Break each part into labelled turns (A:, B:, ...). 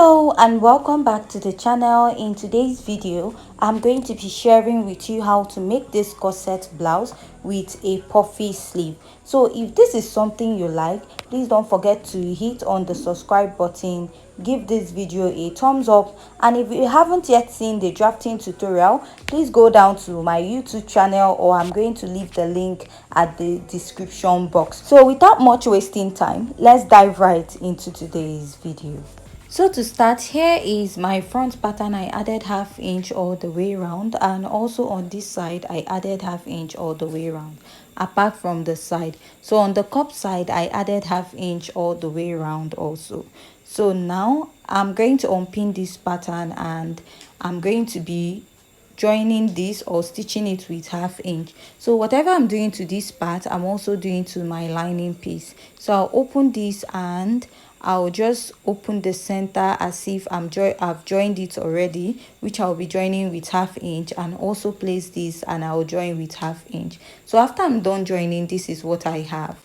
A: Hello and welcome back to the channel. In today's video I'm going to be sharing with you how to make this corset blouse with a puffy sleeve. So if this is something you like, please don't forget to hit on the subscribe button, give this video a thumbs up, and if you haven't yet seen the drafting tutorial, please go down to my YouTube channel, or I'm going to leave the link at the description box. So without much wasting time, let's dive right into today's video. So to start, here is my front pattern. I added ½ inch all the way around, and also on this side I added ½ inch all the way around, apart from the side. So on the cup side I added ½ inch all the way around also. So now I'm going to unpin this pattern and I'm going to be joining this or stitching it with ½ inch. So whatever I'm doing to this part, I'm also doing to my lining piece. So I'll open this and I'll just open the center as if I've joined it already, which I'll be joining with ½ inch, and also place this and I'll join with ½ inch. So after I'm done joining, this is what I have.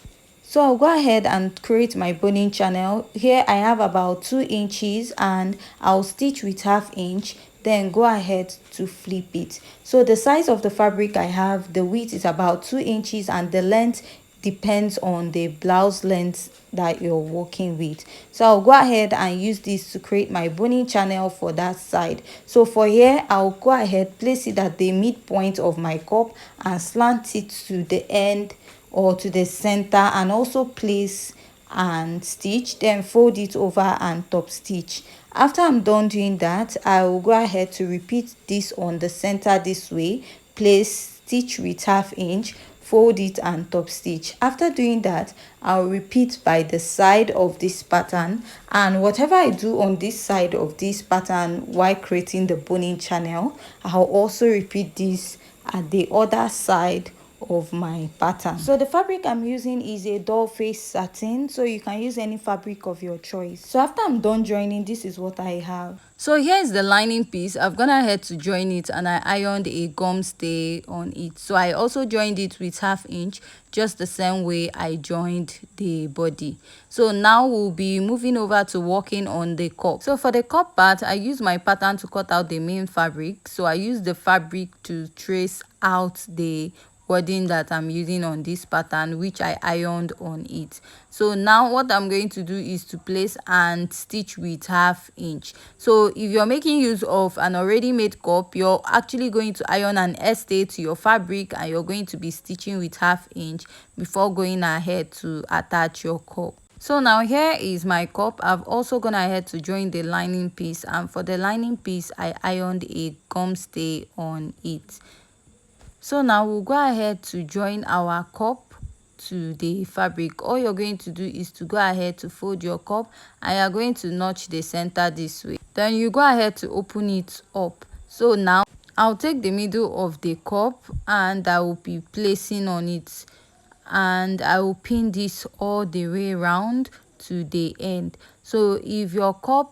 A: So I'll go ahead and create my boning channel. Here I have about 2 inches and I'll stitch with ½ inch, then go ahead to flip it. So the size of the fabric I have, the width is about 2 inches and the length depends on the blouse length that you're working with. So I'll go ahead and use this to create my boning channel for that side. So for here, I'll go ahead, place it at the midpoint of my cup and slant it to the end or to the center, and also place and stitch, then fold it over and top stitch. After I'm done doing that, I will go ahead to repeat this on the center this way, place stitch with ½ inch, fold it and top stitch. After doing that, I'll repeat by the side of this pattern, and whatever I do on this side of this pattern while creating the boning channel, I'll also repeat this at the other side of my pattern. So the fabric I'm using is a doll face satin, so you can use any fabric of your choice. So after I'm done joining, this is what I have. So here is the lining piece. I've gone ahead to join it and I ironed a gum stay on it. So I also joined it with ½ inch, just the same way I joined the body. So now we'll be moving over to working on the cup. So for the cup part, I use my pattern to cut out the main fabric. So I use the fabric to trace out the wording that I'm using on this pattern, which I ironed on it. So now what I'm going to do is to place and stitch with ½ inch. So if you're making use of an already made cup, you're actually going to iron an stay to your fabric and you're going to be stitching with ½ inch before going ahead to attach your cup. So now here is my cup. I've also gone ahead to join the lining piece, and for the lining piece I ironed a gum stay on it. So now we'll go ahead to join our cup to the fabric. All you're going to do is to go ahead to fold your cup and you're going to notch the center this way. Then you go ahead to open it up. So now I'll take the middle of the cup and I will be placing on it, and I will pin this all the way around to the end. So if your cup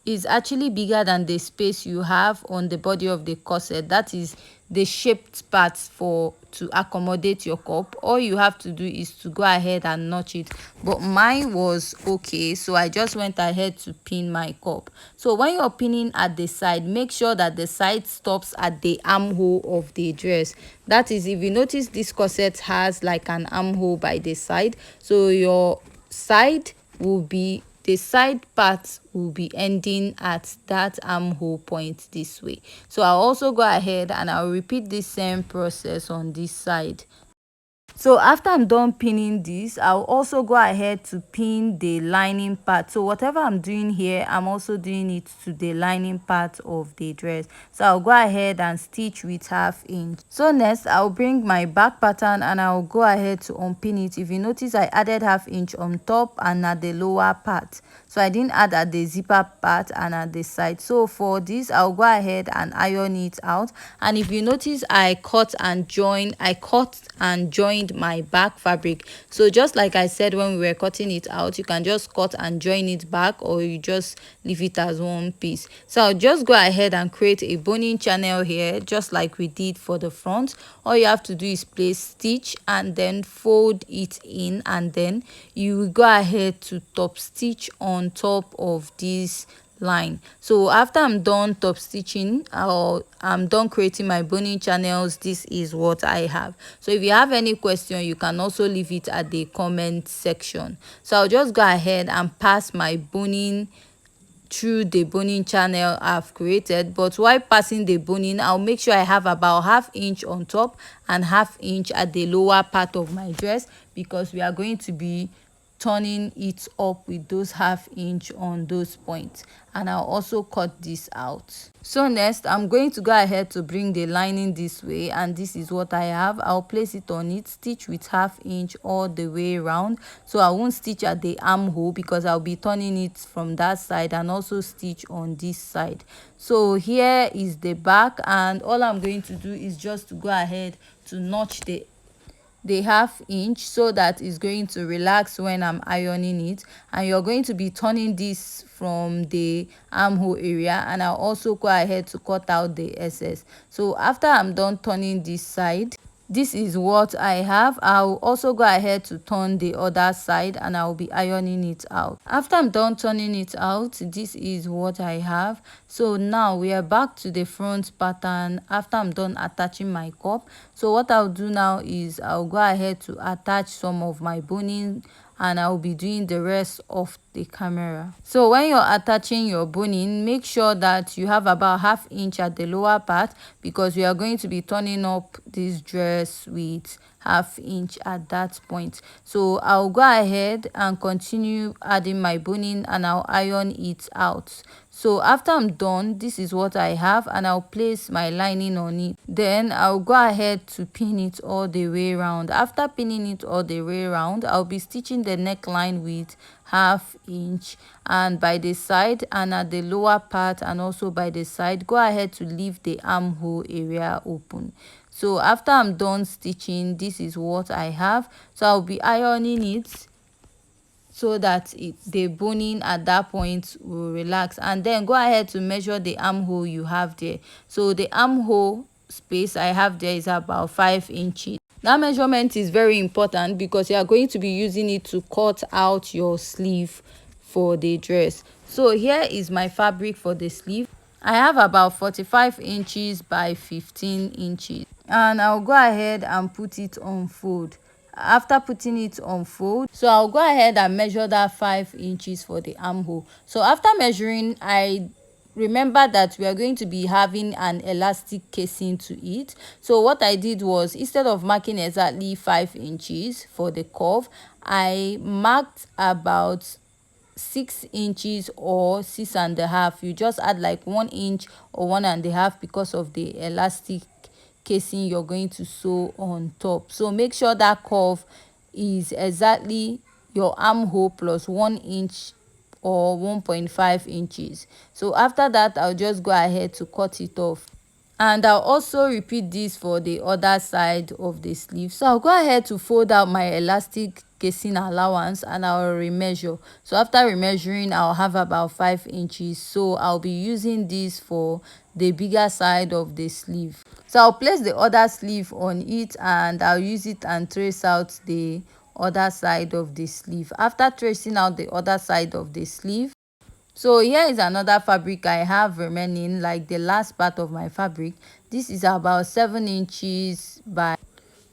A: is actually bigger than the space you have on the body of the corset, that is the shaped parts to accommodate your cup, all you have to do is to go ahead and notch it. But mine was okay, so I just went ahead to pin my cup. So when you're pinning at the side, make sure that the side stops at the armhole of the dress. That is, if you notice, this corset has like an armhole by the side, so your side will be the side part will be ending at that armhole point this way. So I'll also go ahead and I'll repeat the same process on this side. So after I'm done pinning this, I'll also go ahead to pin the lining part. So whatever I'm doing here, I'm also doing it to the lining part of the dress. So I'll go ahead and stitch with ½ inch. So next, I'll bring my back pattern and I'll go ahead to unpin it. If you notice, I added ½ inch on top and at the lower part. So I didn't add at the zipper part and at the side. So for this, I'll go ahead and iron it out. And if you notice, I cut and joined my back fabric. So just like I said when we were cutting it out, you can just cut and join it back, or you just leave it as one piece. So I'll just go ahead and create a boning channel here, just like we did for the front. All you have to do is place stitch and then fold it in, and then you will go ahead to top stitch on top of this line. So after I'm done top stitching, or I'm done creating my boning channels, this is what I have. So if you have any question, you can also leave it at the comment section. So I'll just go ahead and pass my boning through the boning channel I've created. But while passing the boning, I'll make sure I have about ½ inch on top and ½ inch at the lower part of my dress, because we are going to be turning it up with those ½ inch on those points. And I'll also cut this out. So next, I'm going to go ahead to bring the lining this way, and this is what I have. I'll place it on it, stitch with ½ inch all the way around. So I won't stitch at the armhole because I'll be turning it from that side, and also stitch on this side. So here is the back, and all I'm going to do is just to go ahead to notch the ½ inch, so that it's going to relax when I'm ironing it. And you're going to be turning this from the armhole area, and I'll also go ahead to cut out the excess. So after I'm done turning this side, this is what I have. I'll also go ahead to turn the other side, and I'll be ironing it out. After I'm done turning it out, this is what I have. So now we are back to the front pattern after I'm done attaching my cup. So what I'll do now is I'll go ahead to attach some of my boning, and I'll be doing the rest of the camera. So when you're attaching your boning, make sure that you have about ½ inch at the lower part, because we are going to be turning up this dress with ½ inch at that point. So I'll go ahead and continue adding my boning, and I'll iron it out. So after I'm done, this is what I have, and I'll place my lining on it. Then I'll go ahead to pin it all the way around. After pinning it all the way around, I'll be stitching the neckline with ½ inch, and by the side and at the lower part, and also by the side, go ahead to leave the armhole area open. So after I'm done stitching, this is what I have. So I'll be ironing it so that the boning at that point will relax, and then go ahead to measure the armhole you have there. So the armhole space I have there is about 5 inches. That measurement is very important because you are going to be using it to cut out your sleeve for the dress. So here is my fabric for the sleeve. I have about 45 inches by 15 inches, and I'll go ahead and put it on fold. After putting it on fold, so I'll go ahead and measure that 5 inches for the armhole. So after measuring, I remember that we are going to be having an elastic casing to it. So what I did was, instead of marking exactly 5 inches for the curve, I marked about 6 inches or 6.5. You just add like 1 inch or 1.5 because of the elastic casing you're going to sew on top. So make sure that curve is exactly your armhole plus 1 inch or 1.5 inches. So after that, I'll just go ahead to cut it off. And I'll also repeat this for the other side of the sleeve. So I'll go ahead to fold out my elastic casing allowance, and I'll remeasure. So after remeasuring, I'll have about 5 inches. So I'll be using this for the bigger side of the sleeve. So I'll place the other sleeve on it, and I'll use it and trace out the other side of the sleeve. After tracing out the other side of the sleeve, so here is another fabric I have remaining, like the last part of my fabric. This is about 7 inches by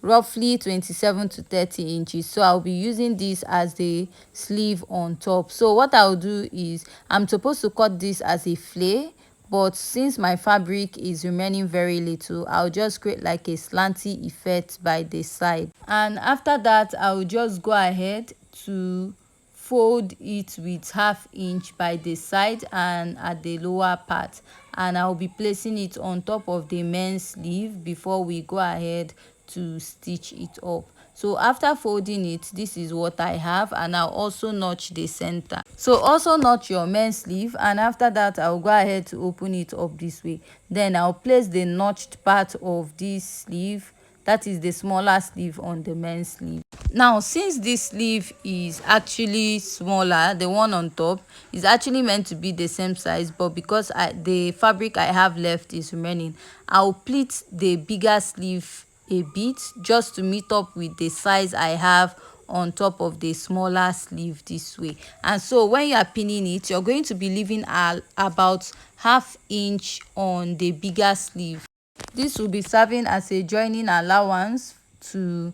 A: roughly 27 to 30 inches. So I'll be using this as the sleeve on top. So what I'll do is, I'm supposed to cut this as a flare, but since my fabric is remaining very little, I'll just create like a slanty effect by the side. And after that, I'll just go ahead to fold it with ½ inch by the side and at the lower part, and I'll be placing it on top of the men's sleeve before we go ahead to stitch it up. So after folding it, this is what I have, and I'll also notch the center. So also notch your men's sleeve, and after that, I'll go ahead to open it up this way. Then I'll place the notched part of this sleeve, that is the smaller sleeve, on the men's sleeve. Now, since this sleeve is actually smaller, the one on top is actually meant to be the same size, but because the fabric I have left is remaining, I'll pleat the bigger sleeve a bit just to meet up with the size I have on top of the smaller sleeve this way. And so when you are pinning it, you're going to be leaving about ½ inch on the bigger sleeve. This will be serving as a joining allowance to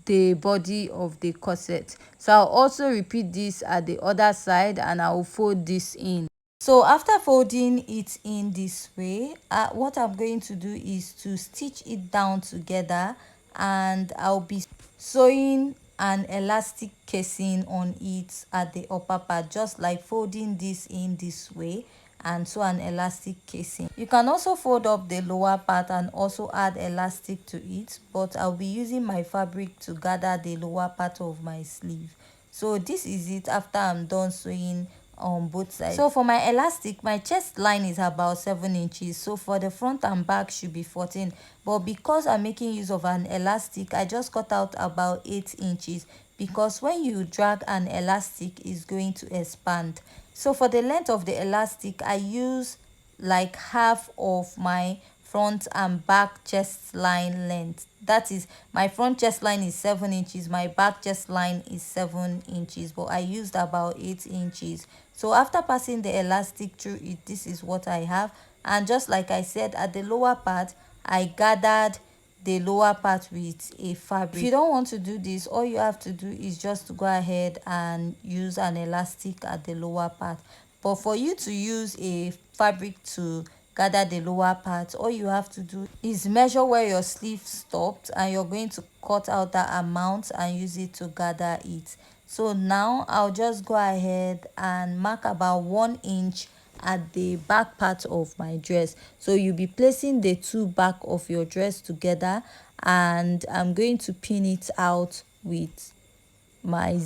A: the body of the corset. So I'll also repeat this at the other side, and I will fold this in. So after folding it in this way, what I'm going to do is to stitch it down together, and I'll be sewing an elastic casing on it at the upper part, just like folding this in this way, and sew an elastic casing. You can also fold up the lower part and also add elastic to it, but I'll be using my fabric to gather the lower part of my sleeve. So this is it after I'm done sewing on both sides. So for my elastic, my chest line is about 7 inches, so for the front and back should be 14, but because I'm making use of an elastic, I just cut out about 8 inches, because when you drag an elastic, it's going to expand. So for the length of the elastic, I use like half of my front and back chest line length. That is, my front chest line is 7 inches, my back chest line is 7 inches, but I used about 8 inches. So after passing the elastic through it, this is what I have. And just like I said, at the lower part, I gathered the lower part with a fabric. If you don't want to do this, all you have to do is just to go ahead and use an elastic at the lower part. But for you to use a fabric to gather the lower part, all you have to do is measure where your sleeve stopped, and you're going to cut out that amount and use it to gather it. So now I'll just go ahead and mark about 1 inch at the back part of my dress. So you'll be placing the two back of your dress together, and I'm going to pin it out with my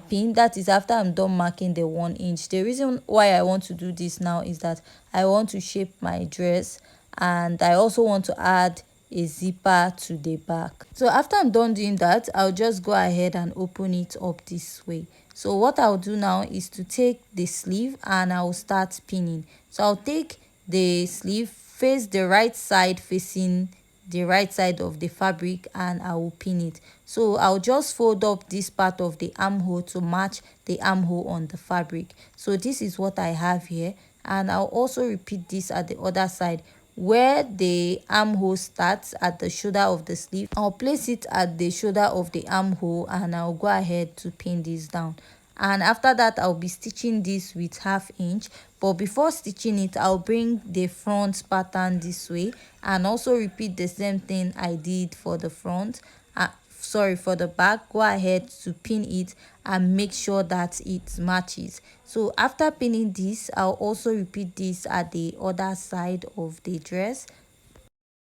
A: pin. That is after I'm done marking the 1 inch. The reason why I want to do this now is that I want to shape my dress, and I also want to add a zipper to the back. So after I'm done doing that, I'll just go ahead and open it up this way. So what I'll do now is to take the sleeve and I'll start pinning. So I'll take the sleeve, face the right side facing the right side of the fabric, and I will pin it. So I'll just fold up this part of the armhole to match the armhole on the fabric. So this is what I have here, and I'll also repeat this at the other side. Where the armhole starts at the shoulder of the sleeve, I'll place it at the shoulder of the armhole, and I'll go ahead to pin this down. And after that, I'll be stitching this with ½ inch. But before stitching it, I'll bring the front pattern this way and also repeat the same thing I did for the front. For the back. Go ahead to pin it and make sure that it matches. So after pinning this, I'll also repeat this at the other side of the dress.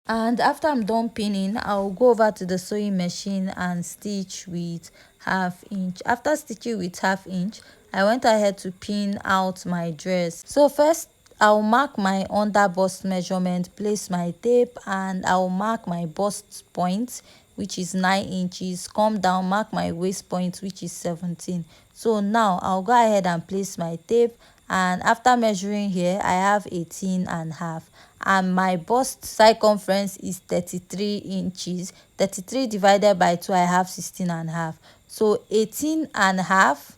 A: And after I'm done pinning, I'll go over to the sewing machine and stitch with ½ inch. After stitching with ½ inch, I went ahead to pin out my dress. So first, I'll mark my under bust measurement, place my tape, and I'll mark my bust point, which is 9 inches. Come down, mark my waist point, which is 17. So now I'll go ahead and place my tape, and after measuring here, I have 18.5, and my bust circumference is 33 inches. 33 divided by 2, I have 16.5. So 18.5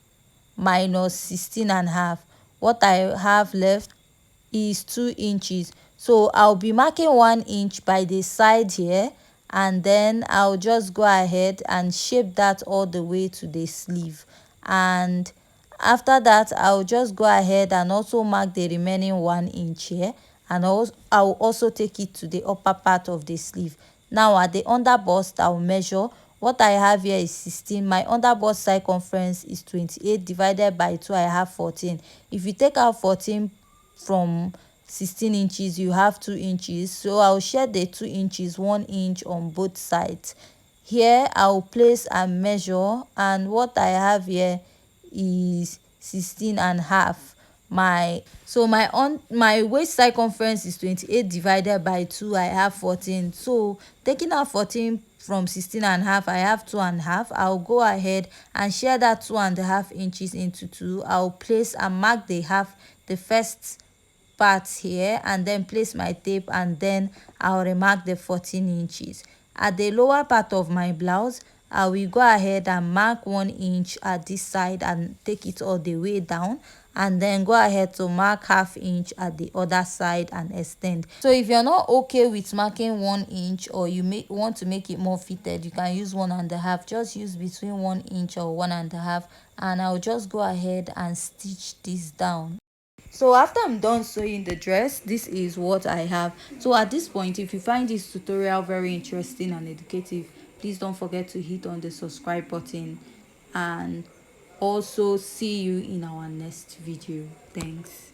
A: minus 16.5, what I have left is 2 inches. So I'll be marking 1 inch by the side here, and then I'll just go ahead and shape that all the way to the sleeve. And after that, I'll just go ahead and also mark the remaining 1 inch here, and I'll also take it to the upper part of the sleeve. Now at the under bust, I'll measure. What I have here is 16. My under bust circumference is 28 divided by 2, I have 14. If you take out 14 from 16 inches, you have 2 inches. So I'll share the 2 inches, 1 inch on both sides. Here I'll place and measure, and what I have here is 16.5. My waist circumference is 28 divided by 2, I have 14. So taking out 14 from 16.5, I have 2.5. I'll go ahead and share that 2.5 inches into 2. I'll place and mark the first part here, and then place my tape, and then I'll remark the 14 inches. At the lower part of my blouse, I will go ahead and mark 1 inch at this side and take it all the way down, and then go ahead to mark ½ inch at the other side and extend. So if you're not okay with marking 1 inch, or you want to make it more fitted, you can use 1.5. Just use between 1 inch or 1.5, and I'll just go ahead and stitch this down. So after I'm done sewing the dress, this is what I have. So at this point, if you find this tutorial very interesting and educative, please don't forget to hit on the subscribe button, and also see you in our next video. Thanks.